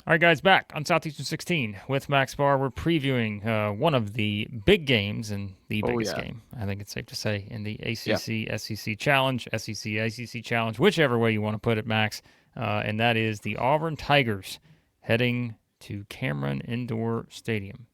All right, guys, back on Southeastern 16 with Max Barr. We're previewing one of the big games and the Oh biggest yeah. game, I think it's safe to say, in the Yeah. ACC SEC Challenge, SEC ACC Challenge, whichever way you want to put it, Max. And that is the Auburn Tigers heading to Cameron Indoor Stadium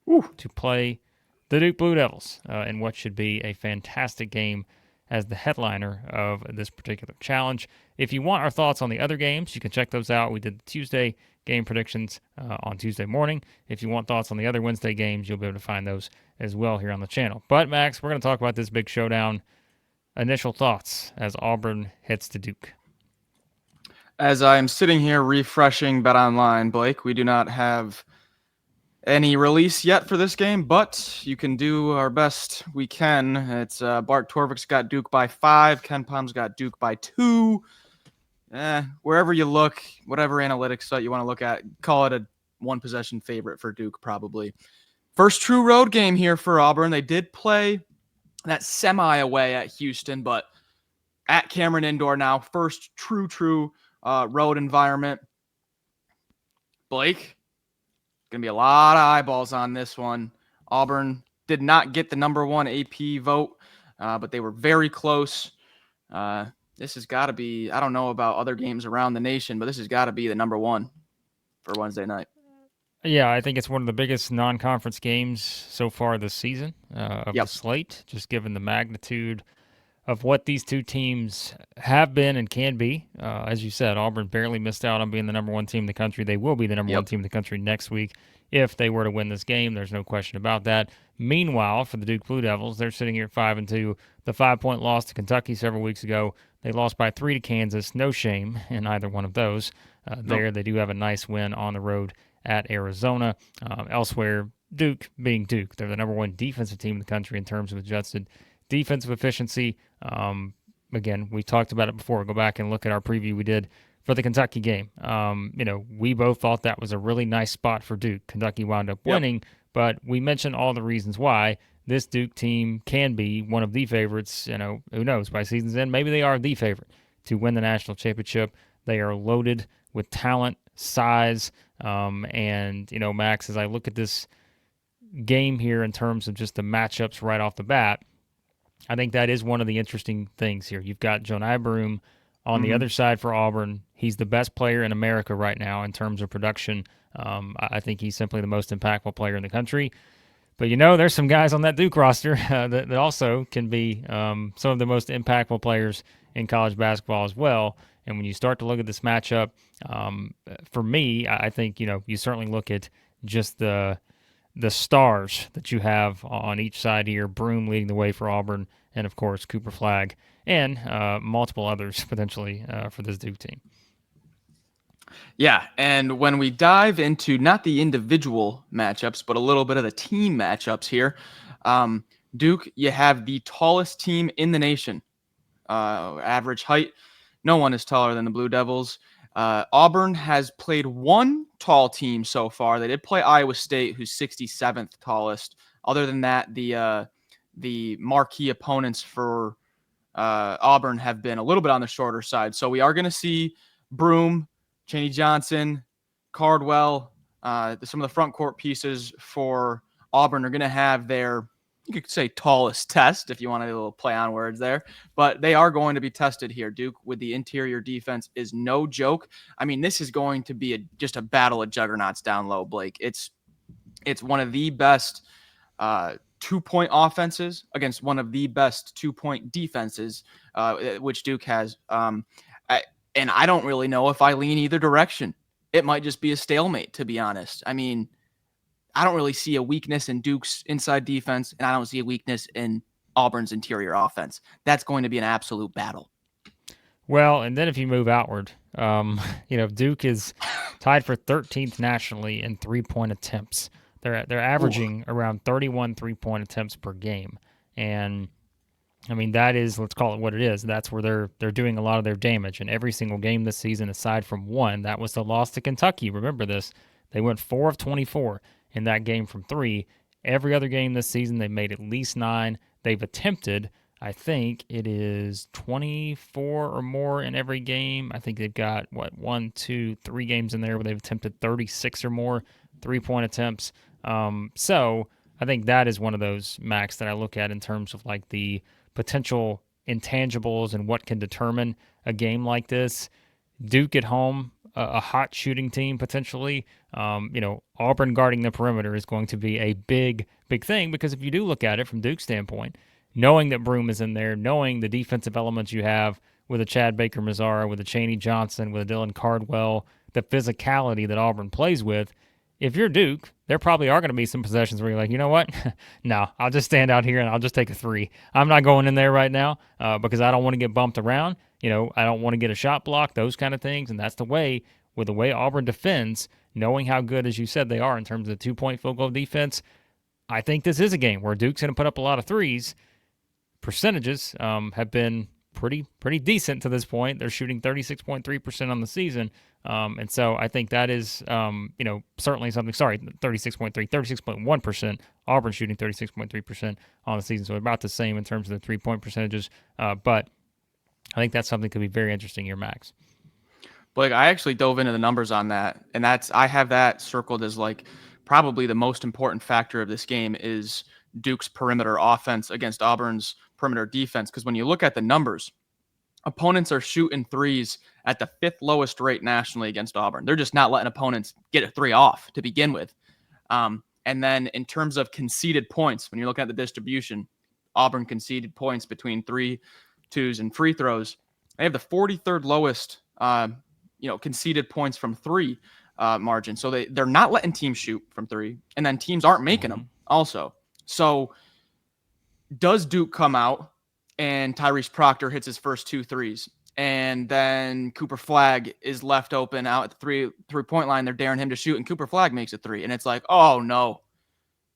Woo. to play the Duke Blue Devils in what should be a fantastic game as the headliner of this particular challenge. If you want our thoughts on the other games, you can check those out. We did the Tuesday game predictions on Tuesday morning. If you want thoughts on the other Wednesday games, you'll be able to find those as well here on the channel. But, Max, we're going to talk about this big showdown. Initial thoughts as Auburn heads to Duke. As I'm sitting here refreshing Bet Online, Blake, we do not have any release yet for this game, but you can do our best we can. It's Bart Torvik's got Duke by 5. KenPom's got Duke by 2. Wherever you look, whatever analytics site you want to look at, call it a one-possession favorite for Duke probably. First true road game here for Auburn. They did play that semi away at Houston, but at Cameron Indoor now. First true road environment. Blake, going to be a lot of eyeballs on this one. Auburn did not get the number 1 AP vote, but they were very close. This has got to be, I don't know about other games around the nation, but this has got to be the number 1 for Wednesday night. Yeah, I think it's one of the biggest non-conference games so far this season of the slate, just given the magnitude of what these two teams have been and can be. As you said, Auburn barely missed out on being the number 1 team in the country. They will be the number 1 team in the country next week if they were to win this game. There's no question about that. Meanwhile, for the Duke Blue Devils, they're sitting here at 5-2. The 5-point loss to Kentucky several weeks ago. They lost by 3 to Kansas. No shame in either one of those. There, they do have a nice win on the road at Arizona. Elsewhere, Duke being Duke. They're the number 1 defensive team in the country in terms of adjusted defensive efficiency. Again, we talked about it before. Go back and look at our preview we did for the Kentucky game. We both thought that was a really nice spot for Duke. Kentucky wound up winning, but we mentioned all the reasons why this Duke team can be one of the favorites. Who knows? By season's end, maybe they are the favorite to win the national championship. They are loaded with talent, size, and Max, as I look at this game here in terms of just the matchups right off the bat, I think that is one of the interesting things here. You've got Johni Broome on the other side for Auburn. He's the best player in America right now in terms of production. I think he's simply the most impactful player in the country. But, there's some guys on that Duke roster that also can be some of the most impactful players in college basketball as well. And when you start to look at this matchup, for me, I think, you certainly look at just the stars that you have on each side here. Broome leading the way for Auburn, and, of course, Cooper Flagg, and multiple others potentially for this Duke team. Yeah, and when we dive into not the individual matchups, but a little bit of the team matchups here, Duke, you have the tallest team in the nation. Average height, no one is taller than the Blue Devils. Auburn has played one tall team so far. They did play Iowa State, who's 67th tallest. Other than that, the marquee opponents for Auburn have been a little bit on the shorter side. So we are going to see Broome, Chaney Johnson, Cardwell, some of the front court pieces for Auburn are going to have their, you could say, tallest test, if you want a little play on words there. But they are going to be tested here. Duke, with the interior defense, is no joke. I mean, this is going to be just a battle of juggernauts down low, Blake. It's one of the best 2-point offenses against one of the best 2-point defenses, which Duke has. And I don't really know if I lean either direction. It might just be a stalemate, to be honest. I mean, I don't really see a weakness in Duke's inside defense, and I don't see a weakness in Auburn's interior offense. That's going to be an absolute battle. Well, and then if you move outward, Duke is tied for 13th nationally in 3-point attempts. They're averaging around 31 3-point attempts per game, and I mean, that is, let's call it what it is. That's where they're doing a lot of their damage. And every single game this season, aside from one, that was the loss to Kentucky. Remember this. They went 4 of 24 in that game from 3. Every other game this season, they made at least 9. They've attempted, I think it is 24 or more in every game. I think they've got, one, two, three games in there where they've attempted 36 or more 3-point attempts. So I think that is one of those, Max, that I look at in terms of like the potential intangibles and what can determine a game like this. Duke at home, a hot shooting team potentially. Auburn guarding the perimeter is going to be a big, big thing because if you do look at it from Duke's standpoint, knowing that Broome is in there, knowing the defensive elements you have with a Chad Baker-Mazara, with a Chaney Johnson, with a Dylan Cardwell, the physicality that Auburn plays with, if you're Duke, there probably are going to be some possessions where you're like, you know what? No, I'll just stand out here and I'll just take a three. I'm not going in there right now because I don't want to get bumped around. I don't want to get a shot block, those kind of things. And that's the way, with the way Auburn defends, knowing how good, as you said, they are in terms of the 2-point field goal defense, I think this is a game where Duke's going to put up a lot of threes. Percentages have been pretty decent to this point. They're shooting 36.3% on the season. And so I think that is, certainly something. Sorry, 36.1%. Auburn shooting 36.3% on the season. So about the same in terms of the 3-point percentages. But I think that's something that could be very interesting here, Max. Blake, I actually dove into the numbers on that. And I have that circled as like probably the most important factor of this game is Duke's perimeter offense against Auburn's perimeter defense. Because when you look at the numbers, opponents are shooting threes at the 5th lowest rate nationally against Auburn. They're just not letting opponents get a three off to begin with. And then in terms of conceded points, when you're looking at the distribution, Auburn conceded points between 3, 2s, and free throws. They have the 43rd lowest, conceded points from 3 margin. So they're not letting teams shoot from 3, and then teams aren't making them also. So does Duke come out and Tyrese Proctor hits his first 2 threes, and then Cooper Flagg is left open out at the three-point line? They're daring him to shoot, and Cooper Flagg makes a 3. And it's like, oh no,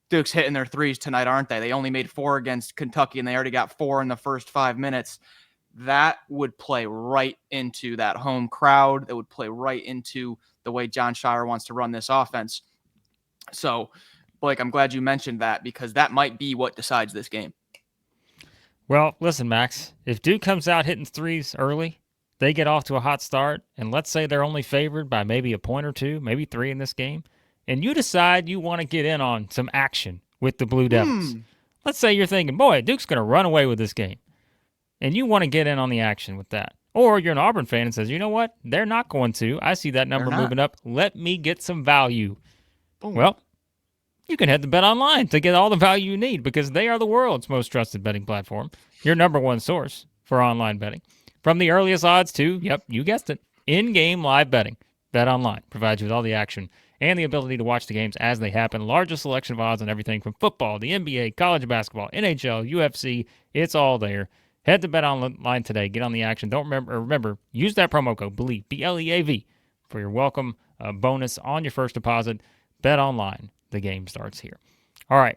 Duke's hitting their threes tonight, aren't they? They only made 4 against Kentucky, and they already got 4 in the first 5 minutes. That would play right into that home crowd. That would play right into the way Jon Scheyer wants to run this offense. So, Blake, I'm glad you mentioned that because that might be what decides this game. Well, listen, Max, if Duke comes out hitting threes early, they get off to a hot start, and let's say they're only favored by maybe a point or 2, maybe 3 in this game, and you decide you want to get in on some action with the Blue Devils. Let's say you're thinking, boy, Duke's going to run away with this game, and you want to get in on the action with that. Or you're an Auburn fan and says, you know what? They're not going to. I see that number moving up. Let me get some value. Boom. Well, you can head to Bet Online to get all the value you need because they are the world's most trusted betting platform, your number one source for online betting. From the earliest odds to, yep, you guessed it, in-game live betting. Bet Online provides you with all the action and the ability to watch the games as they happen. Largest selection of odds on everything from football, the NBA, college basketball, NHL, UFC. It's all there. Head to Bet Online today. Get on the action. Remember, use that promo code BELIEVE, B-L-E-A-V, for your welcome bonus on your first deposit. Bet Online. The game starts here. All right.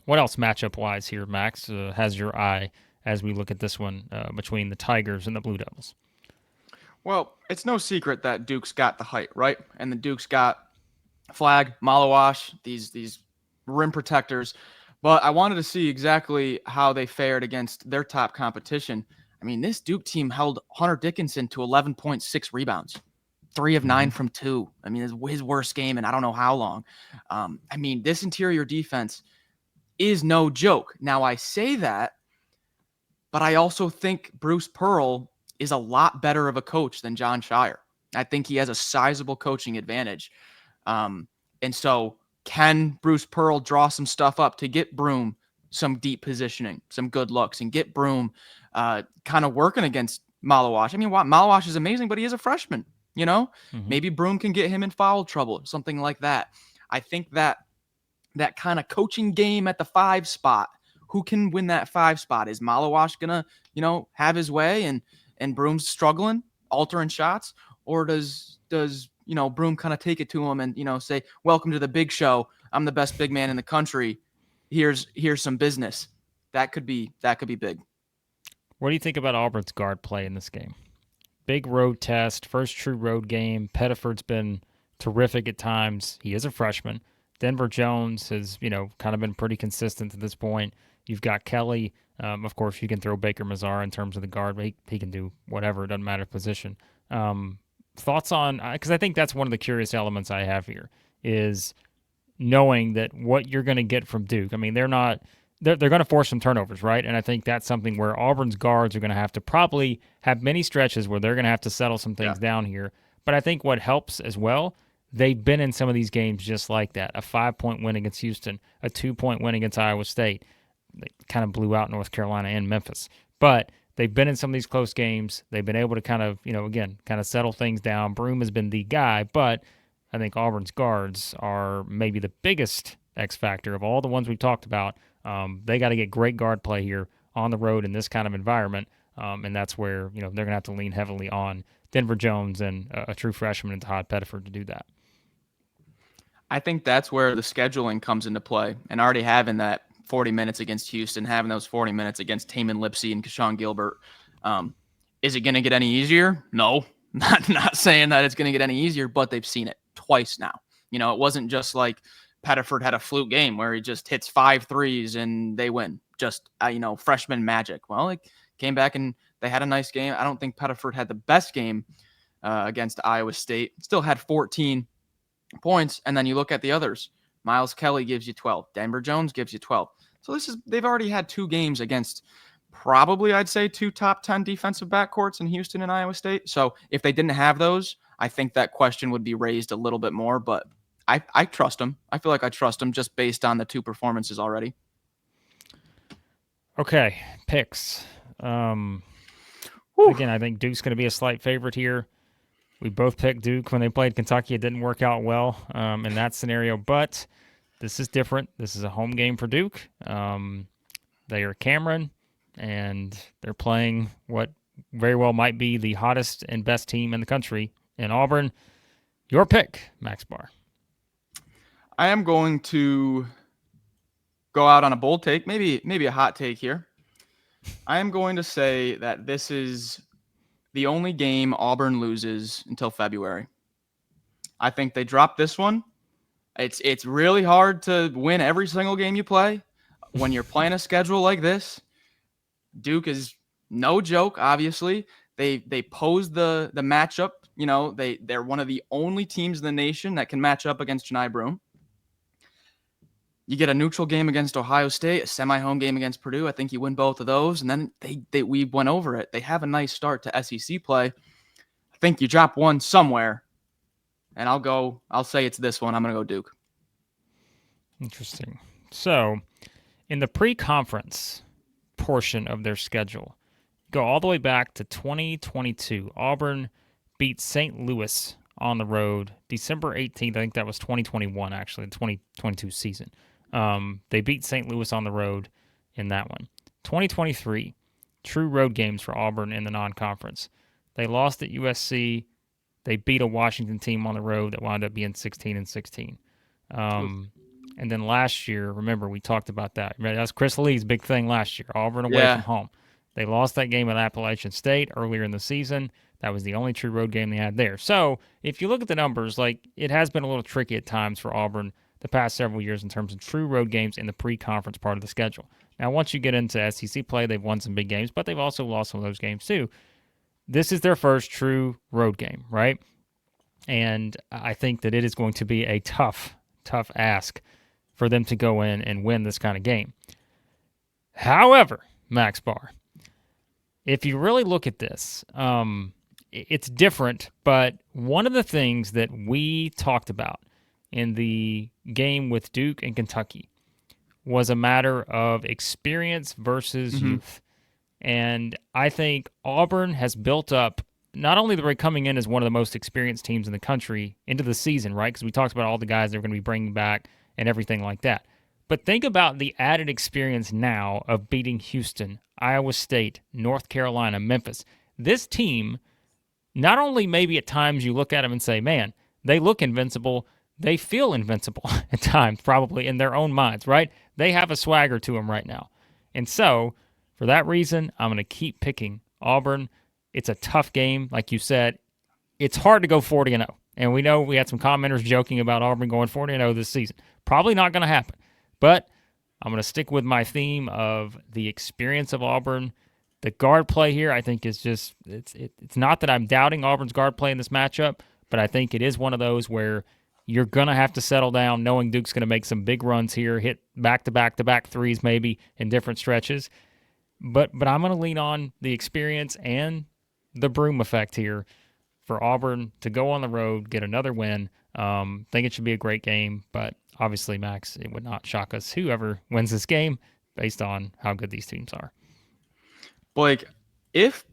What else matchup-wise here, Max, has your eye as we look at this one between the Tigers and the Blue Devils? Well, it's no secret that Duke's got the height, right? And the Duke's got Flagg, Malawash, these rim protectors. But I wanted to see exactly how they fared against their top competition. I mean, this Duke team held Hunter Dickinson to 11.6 rebounds. 3 of 9 from 2. I mean, it's his worst game in I don't know how long. I mean, this interior defense is no joke. Now, I say that, but I also think Bruce Pearl is a lot better of a coach than Jon Scheyer. I think he has a sizable coaching advantage. And so can Bruce Pearl draw some stuff up to get Broome some deep positioning, some good looks, and get Broome kind of working against Malawash? I mean, Malawash is amazing, but he is a freshman. Maybe Broome can get him in foul trouble, something like that. I think that kind of coaching game at the 5 spot, who can win that 5 spot? Is Malawash going to, have his way and Broome's struggling, altering shots? Or does Broome kind of take it to him and, say, welcome to the big show. I'm the best big man in the country. Here's some business. That could be big. What do you think about Auburn's guard play in this game? Big road test, first true road game. Pettiford's been terrific at times. He is a freshman. Denver Jones has, kind of been pretty consistent to this point. You've got Kelly Of course, you can throw Baker Mazar in terms of the guard, but he can do whatever. It doesn't matter position. Thoughts on, because I think that's one of the curious elements I have here is knowing that what you're going to get from Duke. I mean, they're going to force some turnovers, right? And I think that's something where Auburn's guards are going to have to probably have many stretches where they're going to have to settle some things down here. But I think what helps as well, they've been in some of these games just like that. A 5-point win against Houston, a 2-point win against Iowa State. They kind of blew out North Carolina and Memphis. But they've been in some of these close games. They've been able to kind of, again, kind of settle things down. Broome has been the guy, but I think Auburn's guards are maybe the biggest X factor of all the ones we've talked about. They got to get great guard play here on the road in this kind of environment, and that's where they're going to have to lean heavily on Denver Jones and a true freshman in Todd Pettiford to do that. I think that's where the scheduling comes into play, and already having that 40 minutes against Houston, having those 40 minutes against Taman Lipsey and Keshawn Gilbert. Is it going to get any easier? No, not saying that it's going to get any easier, but they've seen it twice now. It wasn't just like Pettiford had a fluke game where he just hits 5 threes and they win. Just, freshman magic. Well, it came back and they had a nice game. I don't think Pettiford had the best game against Iowa State. Still had 14 points. And then you look at the others. Miles Kelly gives you 12. Denver Jones gives you 12. So they've already had 2 games against probably, I'd say, 2 top 10 defensive backcourts in Houston and Iowa State. So if they didn't have those, I think that question would be raised a little bit more, but I trust them. I feel like I trust them just based on the 2 performances already. Okay, picks. Again, I think Duke's going to be a slight favorite here. We both picked Duke when they played Kentucky. It didn't work out well in that scenario, but this is different. This is a home game for Duke. They are Cameron, and they're playing what very well might be the hottest and best team in the country in Auburn. Your pick, Max Barr. I am going to go out on a bold take, maybe a hot take here. I am going to say that this is the only game Auburn loses until February. I think they drop this one. It's really hard to win every single game you play when you're playing a schedule like this. Duke is no joke, obviously. They pose the matchup. They're one of the only teams in the nation that can match up against Johni Broome. You get a neutral game against Ohio State, a semi-home game against Purdue. I think you win both of those, and then we went over it. They have a nice start to SEC play. I think you drop one somewhere, and I'll say it's this one. I'm going to go Duke. Interesting. So, in the pre-conference portion of their schedule, go all the way back to 2022. Auburn beat St. Louis on the road December 18th. I think that was 2021, actually, the 2022 season. They beat St. Louis on the road in that one. 2023, true road games for Auburn in the non-conference. They lost at USC. They beat a Washington team on the road that wound up being 16-16. And then last year, remember, we talked about that. That's Chris Lee's big thing last year, Auburn away from home. They lost that game at Appalachian State earlier in the season. That was the only true road game they had there. So if you look at the numbers, it has been a little tricky at times for Auburn the past several years in terms of true road games in the pre-conference part of the schedule. Now, once you get into SEC play, they've won some big games, but they've also lost some of those games too. This is their first true road game, right? And I think that it is going to be a tough ask for them to go in and win this kind of game. However, Max Barr, if you really look at this, it's different, but one of the things that we talked about in the game with Duke and Kentucky was a matter of experience versus youth. And I think Auburn has built up, not only they're coming in as one of the most experienced teams in the country into the season, right? Because we talked about all the guys they're going to be bringing back and everything like that. But think about the added experience now of beating Houston, Iowa State, North Carolina, Memphis. This team, not only maybe at times you look at them and say, man, they look invincible, they feel invincible at times, probably in their own minds, right? They have a swagger to them right now. And so, for that reason, I'm going to keep picking Auburn. It's a tough game. Like you said, it's hard to go 40-0. And we know we had some commenters joking about Auburn going 40-0 this season. Probably not going to happen. But I'm going to stick with my theme of the experience of Auburn. The guard play here, I think, is just it's not that I'm doubting Auburn's guard play in this matchup, but I think it is one of those where you're going to have to settle down knowing Duke's going to make some big runs here, hit back-to-back-to-back threes maybe in different stretches. But I'm going to lean on the experience and the Broome effect here for Auburn to go on the road, get another win. Think it should be a great game, but obviously, Max, it would not shock us whoever wins this game based on how good these teams are. Blake, if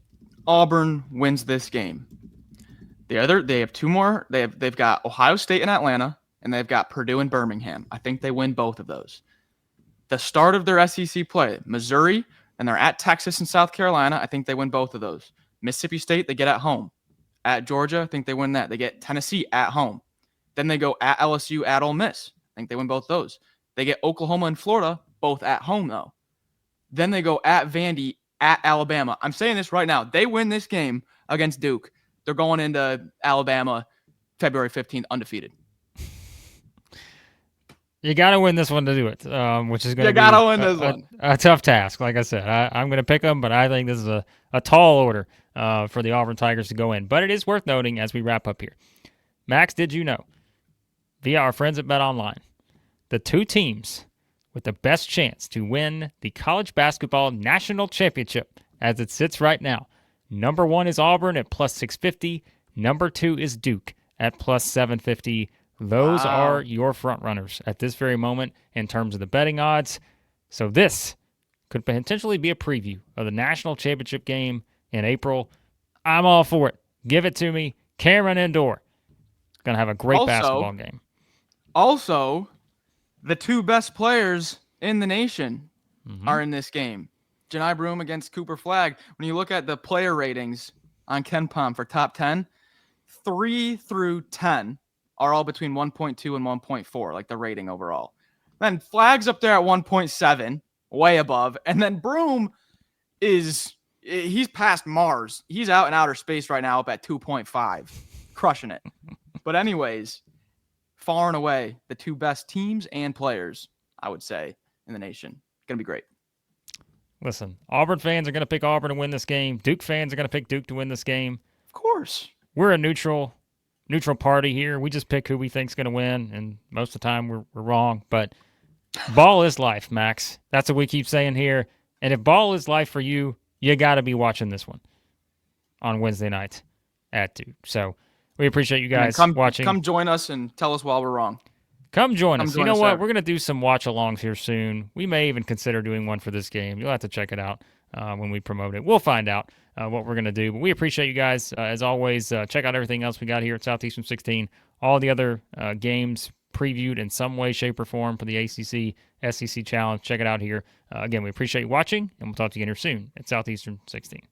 Auburn wins this game, they have two more. They've got Ohio State and Atlanta, and they've got Purdue and Birmingham. I think they win both of those. The start of their SEC play, Missouri, and they're at Texas and South Carolina. I think they win both of those. Mississippi State, they get at home. At Georgia, I think they win that. They get Tennessee at home. Then they go at LSU, at Ole Miss. I think they win both those. They get Oklahoma and Florida, both at home, though. Then they go at Vandy, at Alabama. I'm saying this right now. They win this game against Duke. They're going into Alabama February 15th undefeated. You got to win this one to do it, which is going to be a tough task. Like I said, I'm going to pick them, but I think this is a tall order for the Auburn Tigers to go in. But it is worth noting as we wrap up here. Max, did you know, via our friends at BetOnline, the two teams with the best chance to win the college basketball national championship as it sits right now, number 1 is Auburn at plus 650. Number 2 is Duke at plus 750. Those are your front runners at this very moment in terms of the betting odds. So this could potentially be a preview of the national championship game in April. I'm all for it. Give it to me. Cameron Indoor. Going to have a great basketball game. Also, the two best players in the nation are in this game. Johni Broome against Cooper Flagg. When you look at the player ratings on KenPom for top 10, 3 through 10 are all between 1.2 and 1.4, like the rating overall. Then Flagg's up there at 1.7, way above. And then Broome he's past Mars. He's out in outer space right now up at 2.5, crushing it. But anyways, far and away, the two best teams and players, I would say, in the nation. Going to be great. Listen, Auburn fans are going to pick Auburn to win this game. Duke fans are going to pick Duke to win this game. Of course. We're a neutral party here. We just pick who we think's going to win, and most of the time we're wrong. But ball is life, Max. That's what we keep saying here. And if ball is life for you, you got to be watching this one on Wednesday night at Duke. So we appreciate you guys watching. Come join us and tell us why we're wrong. Come join us. You know what? We're going to do some watch-alongs here soon. We may even consider doing one for this game. You'll have to check it out when we promote it. We'll find out what we're going to do. But we appreciate you guys. As always, check out everything else we got here at Southeastern 16. All the other games previewed in some way, shape, or form for the ACC, SEC Challenge. Check it out here. Again, we appreciate you watching, and we'll talk to you again here soon at Southeastern 16.